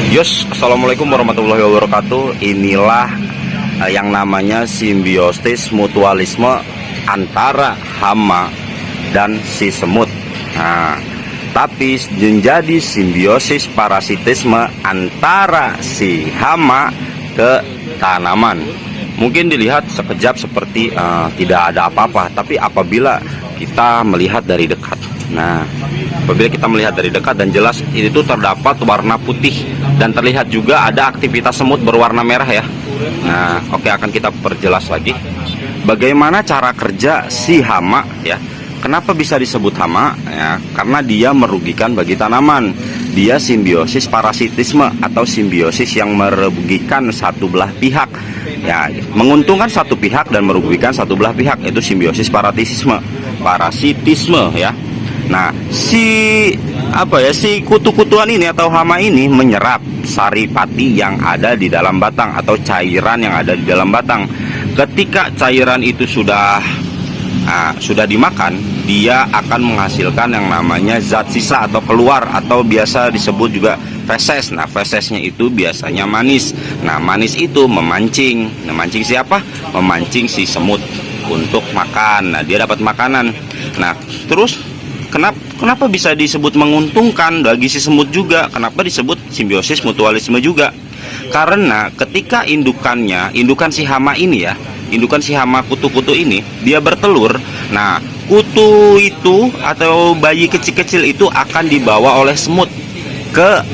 Assalamualaikum warahmatullahi wabarakatuh. Inilah yang namanya simbiosis mutualisme antara hama dan si semut. Nah, tapi menjadi simbiosis parasitisme antara si hama ke tanaman. Mungkin dilihat sekejap seperti tidak ada apa-apa, tapi apabila kita melihat dari dekat, apabila kita melihat dari dekat dan jelas itu terdapat warna putih dan terlihat juga ada aktivitas semut berwarna merah ya. Oke, akan kita perjelas lagi bagaimana cara kerja si hama ya. Kenapa bisa disebut hama ya? Karena dia merugikan bagi tanaman. Dia simbiosis parasitisme atau simbiosis yang merugikan satu belah pihak ya, menguntungkan satu pihak dan merugikan satu belah pihak, itu simbiosis parasitisme ya. Nah, si kutu-kutuan ini atau hama ini menyerap saripati yang ada di dalam batang atau cairan yang ada di dalam batang. Ketika cairan itu sudah dimakan, dia akan menghasilkan yang namanya zat sisa atau keluar, atau biasa disebut juga feses. Nah, fesesnya itu biasanya manis. Nah, manis itu memancing siapa? Memancing si semut untuk makan. Nah, dia dapat makanan. Nah, terus kenapa bisa disebut menguntungkan bagi si semut juga? Kenapa disebut simbiosis mutualisme juga? Karena ketika indukan si hama ini ya, indukan si hama kutu-kutu ini, dia bertelur. Nah, kutu itu atau bayi kecil-kecil itu akan dibawa oleh semut ke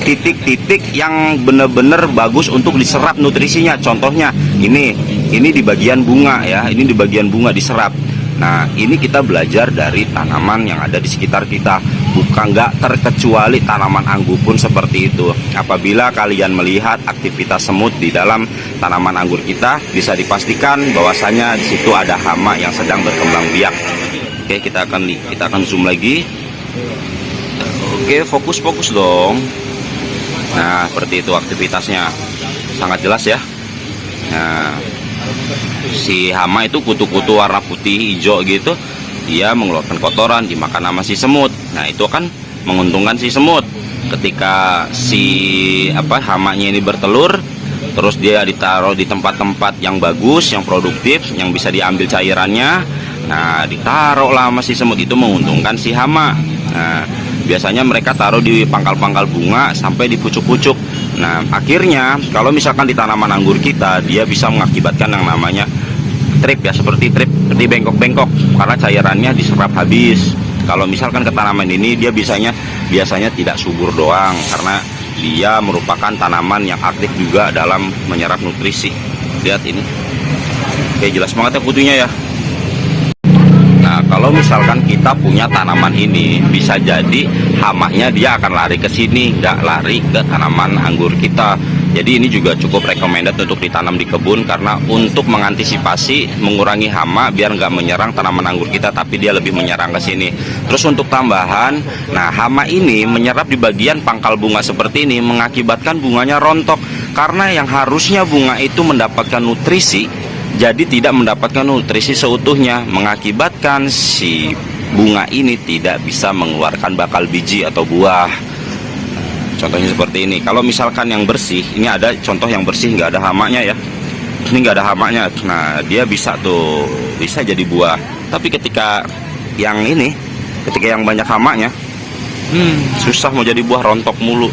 titik-titik yang benar-benar bagus untuk diserap nutrisinya. Contohnya ini di bagian bunga ya, ini di bagian bunga diserap. Nah, ini kita belajar dari tanaman yang ada di sekitar kita. Nggak terkecuali tanaman anggur pun seperti itu. Apabila kalian melihat aktivitas semut di dalam tanaman anggur kita, bisa dipastikan bahwasanya di situ ada hama yang sedang berkembang biak. Oke, kita akan zoom lagi. Oke, fokus dong. Nah, seperti itu aktivitasnya. Sangat jelas ya. Nah, si hama itu kutu-kutu warna putih hijau gitu, dia mengeluarkan kotoran, dimakan sama si semut. Nah, itu kan menguntungkan si semut. Ketika si hamanya ini bertelur, terus dia ditaruh di tempat-tempat yang bagus, yang produktif, yang bisa diambil cairannya. Nah, ditaruh lah sama si semut, itu menguntungkan si hama. Nah, biasanya mereka taruh di pangkal-pangkal bunga sampai di pucuk-pucuk. Nah, akhirnya kalau misalkan di tanaman anggur kita, dia bisa mengakibatkan yang namanya trip ya, seperti bengkok-bengkok karena cairannya diserap habis. Kalau misalkan ke tanaman ini, dia biasanya tidak subur doang, karena dia merupakan tanaman yang aktif juga dalam menyerap nutrisi. Lihat ini. Oke, jelas banget ya kutunya ya. Nah, kalau misalkan kita punya tanaman ini, bisa jadi hamanya dia akan lari ke sini, nggak lari ke tanaman anggur kita. Jadi ini juga cukup recommended untuk ditanam di kebun, karena untuk mengantisipasi mengurangi hama biar nggak menyerang tanaman anggur kita, tapi dia lebih menyerang ke sini. Terus untuk tambahan, nah hama ini menyerap di bagian pangkal bunga seperti ini, mengakibatkan bunganya rontok. Karena yang harusnya bunga itu mendapatkan nutrisi, jadi tidak mendapatkan nutrisi seutuhnya, mengakibatkan si bunga ini tidak bisa mengeluarkan bakal biji atau buah. Contohnya seperti ini. Kalau misalkan yang bersih, ini ada contoh yang bersih nggak ada hamanya ya, ini nggak ada hamanya. Nah, dia bisa jadi buah. Tapi ketika yang banyak hamanya, susah mau jadi buah, rontok mulu.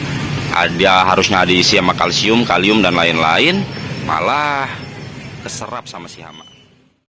Dia harusnya diisi sama kalsium, kalium dan lain-lain, malah keserap sama si hama.